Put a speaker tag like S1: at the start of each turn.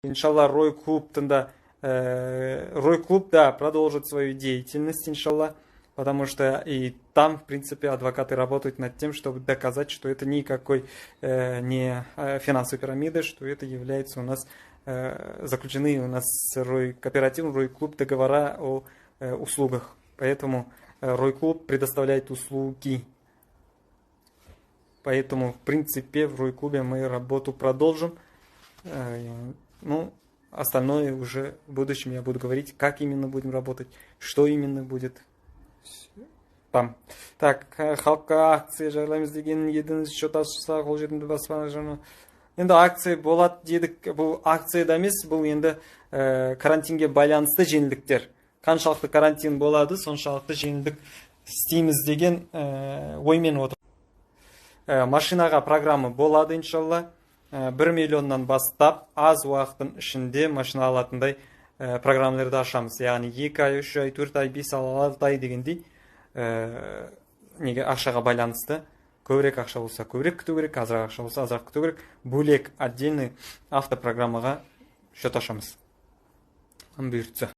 S1: Иншаллах, Рой Клуб, да, продолжит свою деятельность, иншаллах, потому что и там, в принципе, адвокаты работают над тем, чтобы доказать, что это никакой не финансовой пирамиды, что это является у нас заключены у нас кооператив, Рой Клуб договора о услугах. Поэтому Рой Клуб предоставляет услуги. Поэтому, в принципе, в Рой Клубе мы работу продолжим. Ну, остальное уже в будущем я буду говорить, как именно будем работать, что именно будет там. Так, халыққа акция жариялаймыз деген едіңіз, счет ашса қолжетімді баспана жаңа. Енді акция болады дедік, бұл акцияда емес, бұл енді карантинге байланысты жеңілдіктер. Қаншалықты карантин болады, соншалықты жеңілдік істейміз деген оймен отыр. Машинаға программа болады, иншалла. 1 миллионнан бастап аз уақыттың ішінде машина алатындай программаларды ашамыз. Яғни 2 ай, 3 ай, 4 ай, 5 ай, 6 ай дегендей неге ақшаға байланысты. Көбірек ақша болса көбірек күту керек, азырақ ақша болса азырақ күту керек. Бөлек отдельный автопрограммаға счет ашамыз. Бұйыртса.